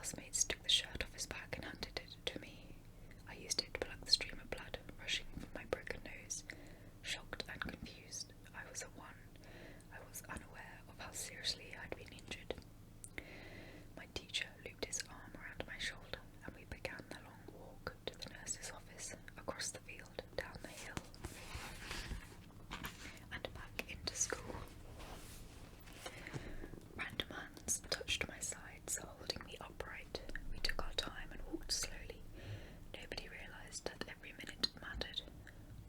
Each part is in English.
classmates took the shirt off his back and handed it to me. I used it to pluck the stream of blood rushing from my broken nose. Shocked and confused, I was unaware of how seriously I had been injured. My teacher looped his arm around my shoulder, and we began the long walk to the nurse's office, across the field, down the hill, and back into school. Random hands touched my sides, holding me upright. We took our time and walked slowly. Nobody realised that every minute mattered.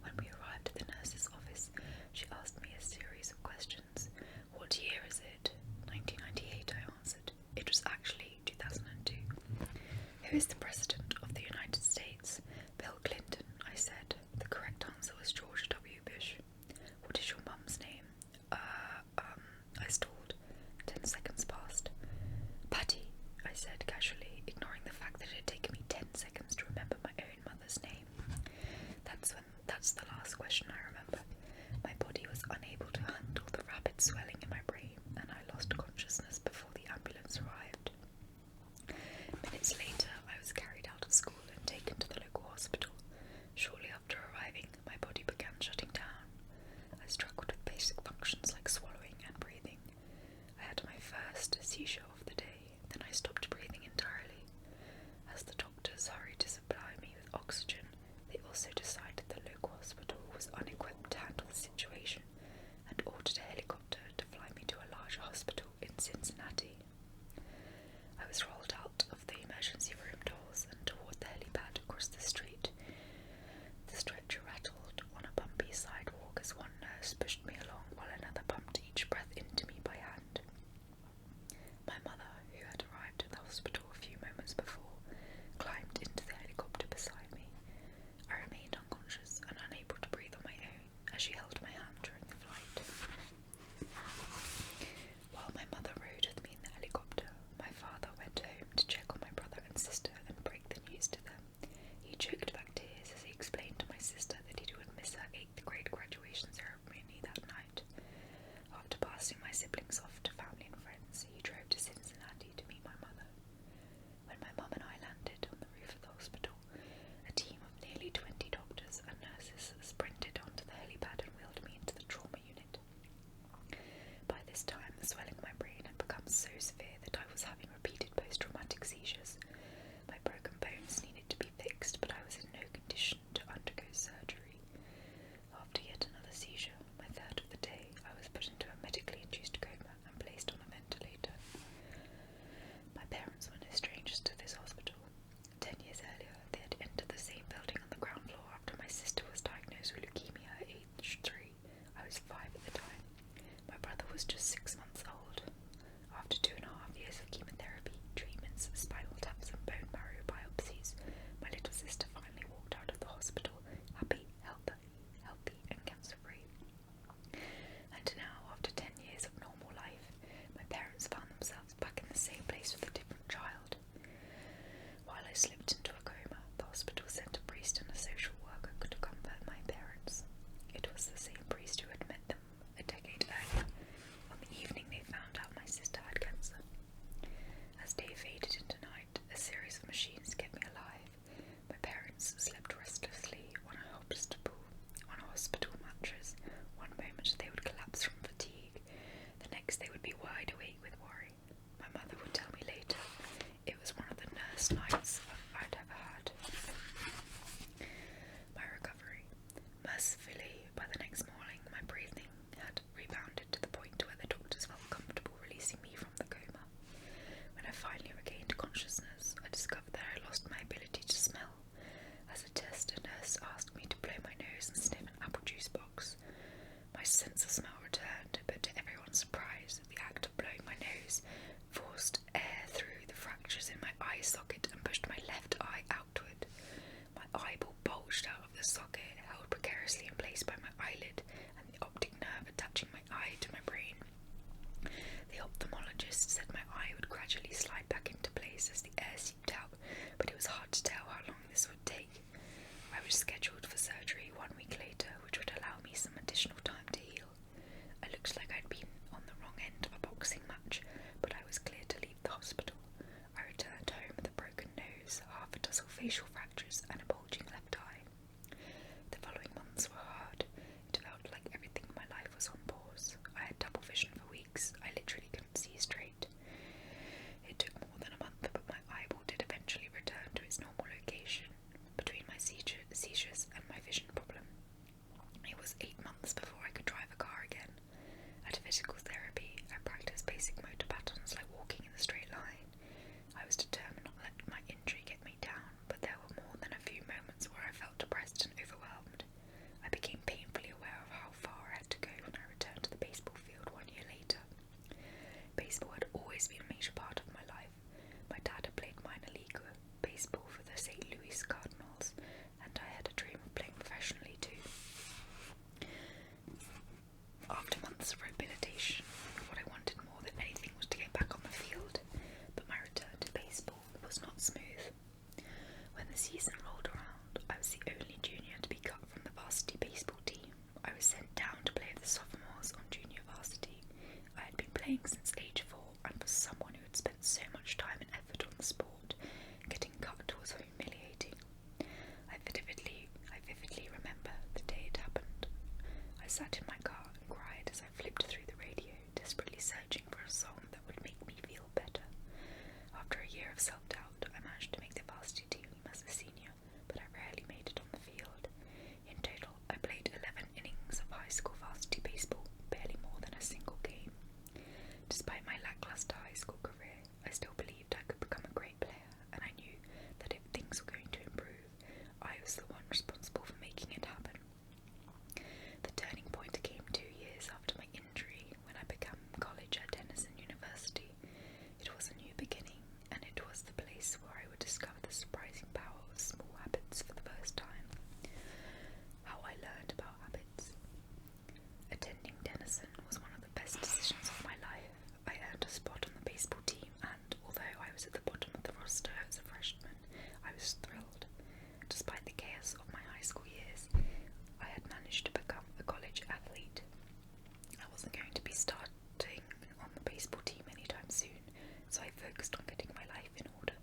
When we arrived at the nurse's office, she asked me a series of questions. What year is it? 1998, I answered. It was actually 2002. Who is the President of the United States? Bill Clinton, I said. The correct answer was George W. Bush. What is your mum's name? I stalled. 10 seconds passed. Patty, I said casually, ignoring the fact that it had taken me 10 seconds to remember my own mother's name. That's the last question I remember. My body was unable to handle the rapid swelling in my brain, and I lost consciousness before the ambulance arrived. Minutes later, I was carried out of school and taken to the local hospital. Shortly after arriving, my body began shutting down. I struggled with basic functions like swallowing and breathing. I had my first seizure of the day, then I stopped breathing entirely. As the doctors hurried to supply me with oxygen, they also decided the local hospital was unequipped to handle the situation and ordered a helicopter to fly me to a larger hospital in Cincinnati. I was rolled out of the emergency room doors and toward the helipad across the street. The stretcher rattled on a bumpy sidewalk as one nurse pushed me along while another pumped each breath into me by hand. My mother, who had arrived at the hospital a few moments before, climbed into the helicopter beside me. I remained unconscious and unable to breathe on my own as she held my hand during the flight. While my mother rode with me in the helicopter, my father went home to check on my brother and sister and break the news to them. He choked back tears as he explained to my sister that he would miss her 8th grade graduation ceremony that night. After passing my siblings off to family and friends, he drove to Cincinnati to meet my mother. When my mum and I landed on the roof of the hospital, a team of nearly 20 doctors and nurses sprinted onto the helipad and wheeled me into the trauma unit. By this time, the swelling in my brain had become so severe that I was having repeated post-traumatic seizures. My broken bones needed to be fixed, but I was in no condition to undergo surgery. After yet another seizure, my third of the day, I was put into a medically induced coma and placed on a ventilator. My parents were no strangers to this hospital. 10 years earlier, they had entered the same building on the ground floor after my sister was diagnosed with leukemia at age 3. I was 5 at the time. My brother was just 6 months old. After 2.5 years of chemotherapy, treatments, spinal taps and bone marrow biopsies, my little sister finally walked out of the hospital, happy, healthy and cancer-free. And now, after 10 years of normal life, my parents found themselves back in the same place with a different child. While I slipped into a coma, the hospital sent a priest and a social worker to comfort my parents. It was the same priest who had met them a decade earlier, on the evening they found out my sister had cancer. As day faded into night, a series of machines kept me alive. My parents slept restlessly on a hospital mattress. One moment they would collapse from fatigue, the next they would be wide awake with worry. My mother would tell me later it was one of the nurse nights I'd ever had. My recovery. Mercifully, by the next morning, my breathing had rebounded to the point where the doctors felt comfortable releasing me from the coma. When I finally regained consciousness, I discovered that I lost my ability to smell. As a test, a nurse asked me to blow my nose and sniff an apple juice box. My sense of smell returned, but to everyone's surprise, the act of blowing my nose forced air through the fractures in my eye socket and pushed my left eye outward. My eyeball bulged out of the socket, held precariously in place by my eyelid and the optic nerve attaching my eye to my brain. The ophthalmologist said my eye would gradually slide back into place as the air seeped out, but it was hard to tell how long this would take. I was scheduled for surgery 1 week later, which would allow me some additional time to heal. I looked like I'd been on the wrong end of a boxing match, but I was clear to leave the hospital. I returned home facial fractures, and a bulging left eye. The following months were hard. It felt like everything in my life was on pause. I had double vision for weeks. I literally couldn't see straight. It took more than a month, but my eyeball did eventually return to its normal location, between my seizures and my vision problem. It was 8 months before I could drive a car again. At physical therapy, I practiced basic motor patterns like walking in a straight line. I was determined not to let my injury get me down, but there were more than a few moments where I felt depressed and overwhelmed. I became painfully aware of how far I had to go when I returned to the baseball field 1 year later. Baseball had always been a major part of my life. My dad had played minor league baseball for the St. Louis Cardinals, and I had a dream of playing professionally too. After months of rehabilitation, what I wanted more than anything was to get back on the field, but my return to baseball was not smooth. When the season rolled around, I was the only junior to be cut from the varsity baseball team. I was sent down to play with the sophomores on junior varsity. I had been playing since age 4, and for someone who had spent so much time and effort on the sport, getting cut was humiliating. I vividly remember the day it happened. I sat in my car and cried as I flipped through the radio, desperately searching for a song that would make me feel better. After a year of self-doubt, I managed to make the varsity team as a senior, but I rarely made it on the field. In total, I played 11 innings of high school varsity baseball, barely more than a single game. Despite my lackluster high school career, I still believed I could become a great player, and I knew that if things were going to improve, I was the one responsible for making it happen. The turning point came 2 years after my injury, when I began college at Denison University. It was a new beginning, and it was the place where I would discover the surprising power of small habits for the first time. How I learned about habits. Attending Denison was one of the best decisions of my life. I earned a spot on the baseball team, and although I was at the bottom of the roster as a freshman, I was thrilled. Despite the chaos of my high school years, I had managed to become a college athlete. I wasn't going to be starting on the baseball team anytime soon, so I focused on getting my life in order.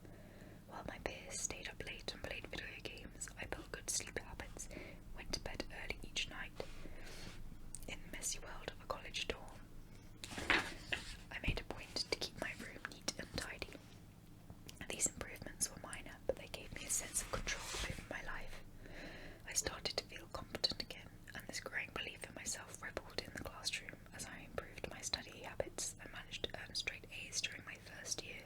While my peers stayed up late and played video games, I built good sleep habits, went to bed early each night. In the messy world of a college dorm, I made a point to keep my room neat and tidy. These improvements were minor, but they gave me a sense of control over my life. I started to feel competent again, and this growing belief in myself rippled in the classroom as I improved my study habits and managed to earn straight A's during my first year.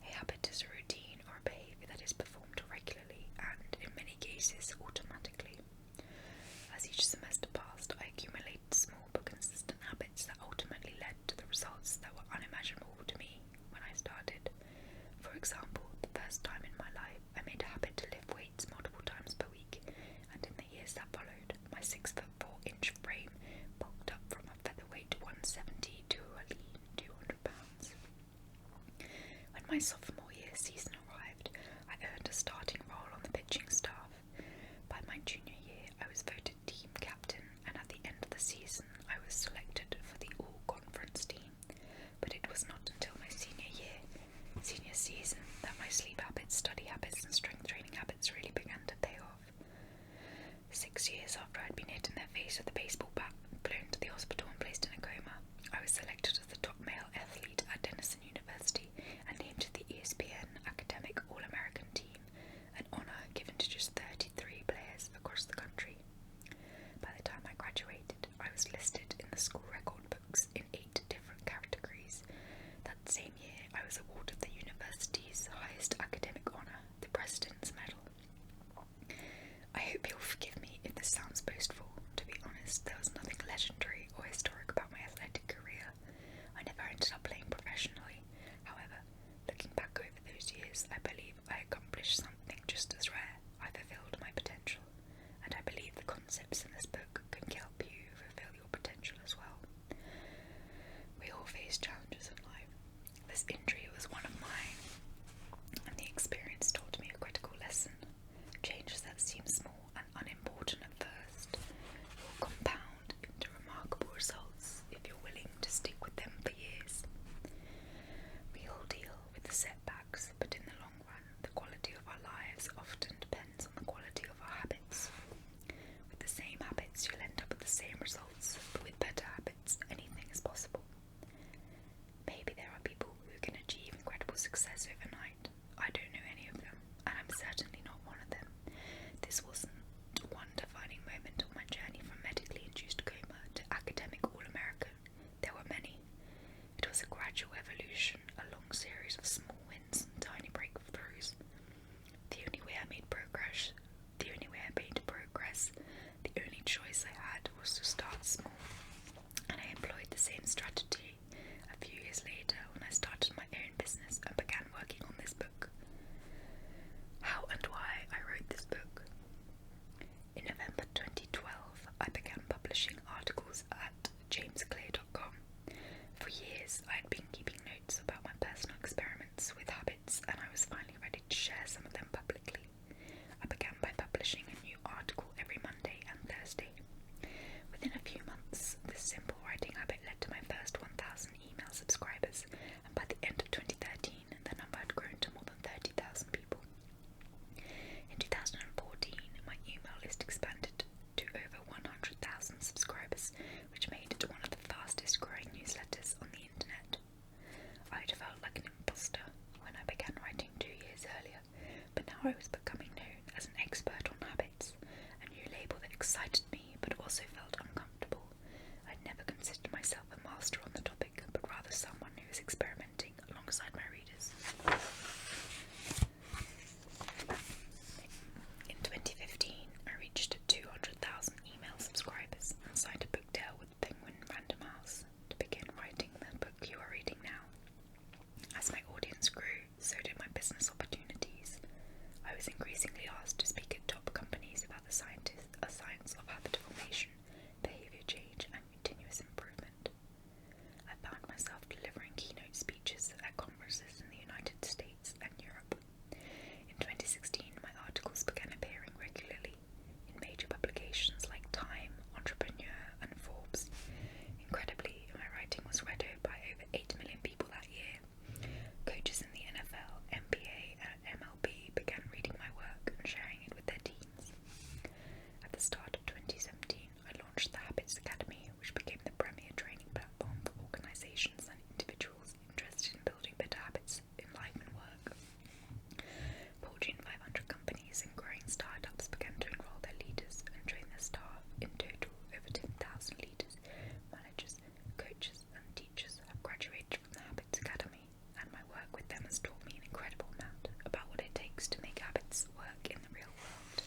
A habit is a routine or a behaviour that is performed regularly and, in many cases, automatically. As each semester passed, I accumulated small but consistent habits that ultimately led to the results that were unimaginable to me when I started. For example, the first time in my life, I made a habit to lift weights multiple times per week, and in the years that followed, my 6'4" frame bulked up from a featherweight 170 to a lean 200 pounds. When my sophomore year season arrived, I earned a starting role on the pitching staff. By my junior year, I was voted team captain, and at the end of the season, I was selected for the all-conference team. But it was not until my senior season, that my sleep habits, study habits, and strength training habits really began to pay off. 6 years after I'd been hit in the face with a baseball bat, flown to the hospital and placed in a coma, I was selected as the top male athlete at Denison University and named to the ESPN Academic All-American Team, an honour given to just 33 players across the country. By the time I graduated, I was listed in the school record books in 8 different categories. That same year, I was awarded the university's highest academic honour, the President's Medal. I hope you'll forgive me if this sounds boastful. To be honest, there was nothing legendary or historic about my athletic career. I never ended up playing professionally. However, looking back over those years, I believe I accomplished something just as rare. I fulfilled my potential, and I believe the concepts in this book can help you fulfill your potential as well. to share some of them publicly. I began by publishing a new article every Monday and Thursday. Within a few months, this simple writing habit led to my first 1,000 email subscribers, and by the end of 2013, the number had grown to more than 30,000 people. In 2014, my email list expanded to over 100,000 subscribers, which made it one of the fastest growing newsletters on the internet. I'd felt like an imposter when I began writing 2 years earlier, but now I was becoming known as an expert on habits, a new label that excited me but also felt uncomfortable. I'd never considered myself a master on the topic, but rather someone who was experimenting alongside my readers. In 2015, I reached 200,000 email subscribers and signed a book deal with Penguin Random House to begin writing the book you are reading now. As my audience grew, so did my business opportunities. I was increasingly asked to speak at top companies about the science of habit formation, behaviour change, and continuous improvement. I found myself delivering keynote speeches at conferences in the United States and Europe. In 2016, my articles began appearing regularly in major publications like Time, Entrepreneur, and Forbes. Incredibly, my writing was read by over 8 million people that year. Coaches in the NFL, NBA, and MLB began reading my work and sharing it with their teams. At the start of 2017, I launched the Habits Academy, which became the premier training platform for organizations and individuals interested in building better habits in life and work. Fortune 500 companies and growing startups began to enroll their leaders and train their staff. In total, over 10,000 leaders, managers, coaches, and teachers have graduated from the Habits Academy, and my work with them has taught me an incredible amount about what it takes to make habits work in the real world.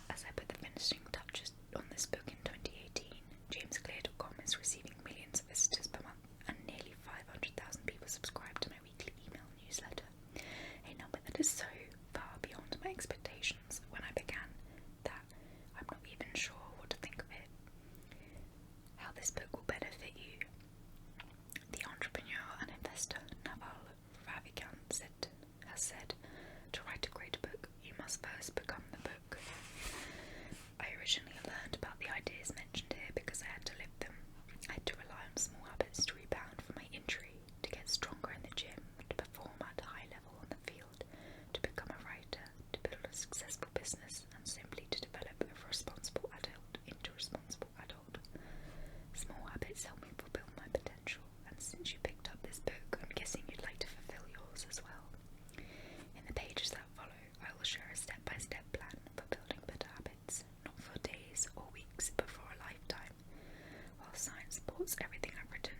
As I put the finishing touches on this book in 2018, JamesClear.com is receiving millions of visitors per month, and nearly 500,000 people subscribe to my weekly email newsletter, a number that is so far beyond my expectations when I began that I'm not even sure what to think of it. How this book will benefit you. The entrepreneur and investor Naval Ravikant has said, to write a great book, you must first become the book. I originally learned about the ideas mentioned here because I had to live them. I had to rely on small habits to rebound from my injury, to get stronger in the gym, to perform at a high level on the field, to become a writer, to build a successful business, and simply to develop a responsible adult into a responsible adult. Small habits help me fulfill my potential, and since you picked up this book, I'm guessing you'd like to fulfill yours as well. In the pages that follow, I will share a step-by-step plan for building better habits, not for days or weeks, but for a lifetime. While science supports everything I've written,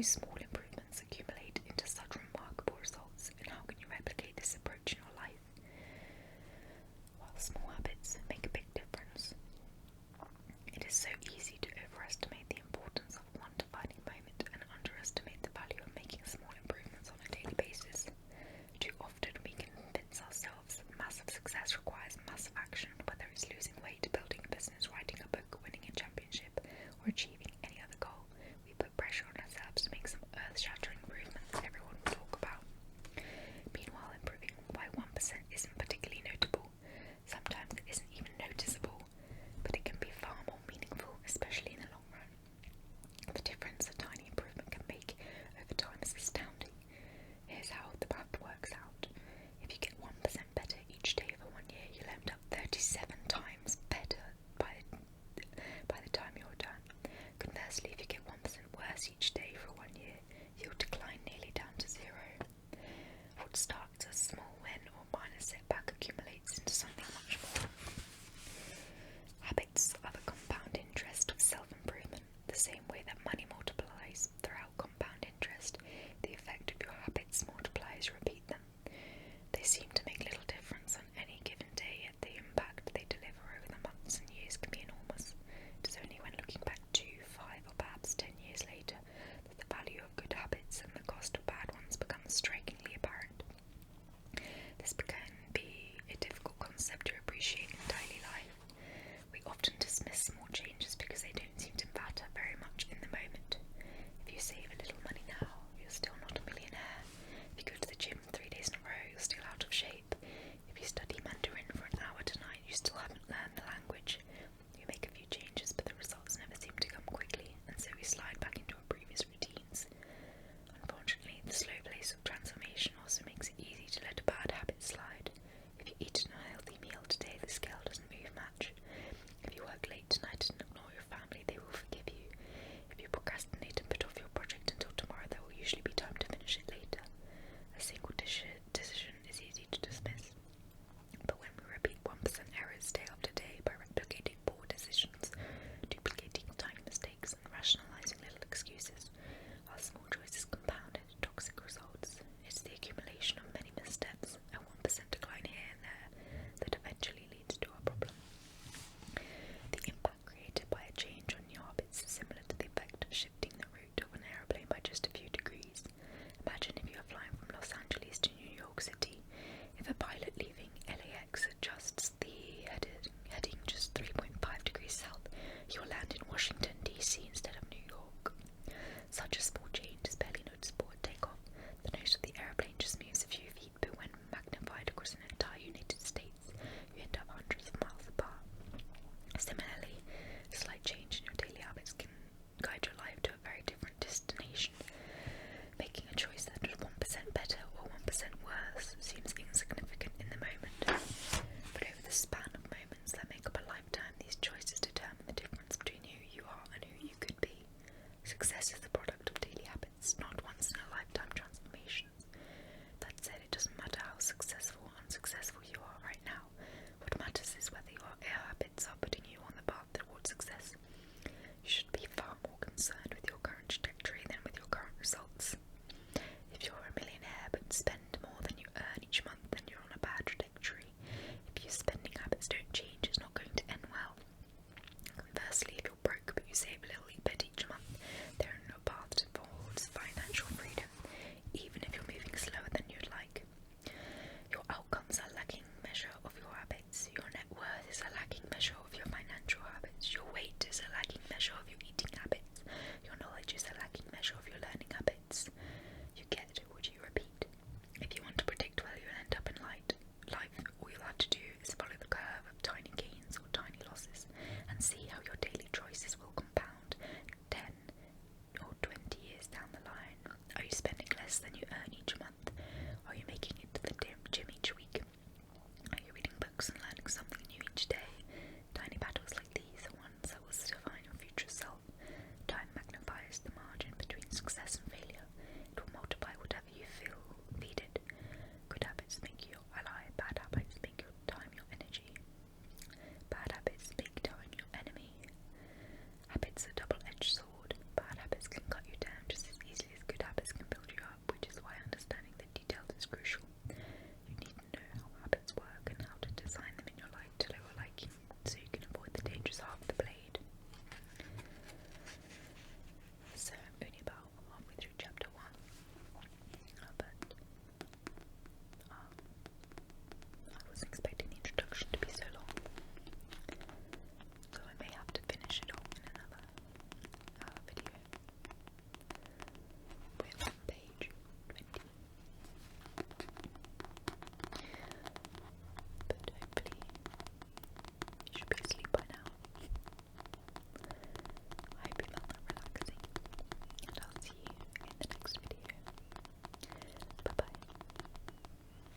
do small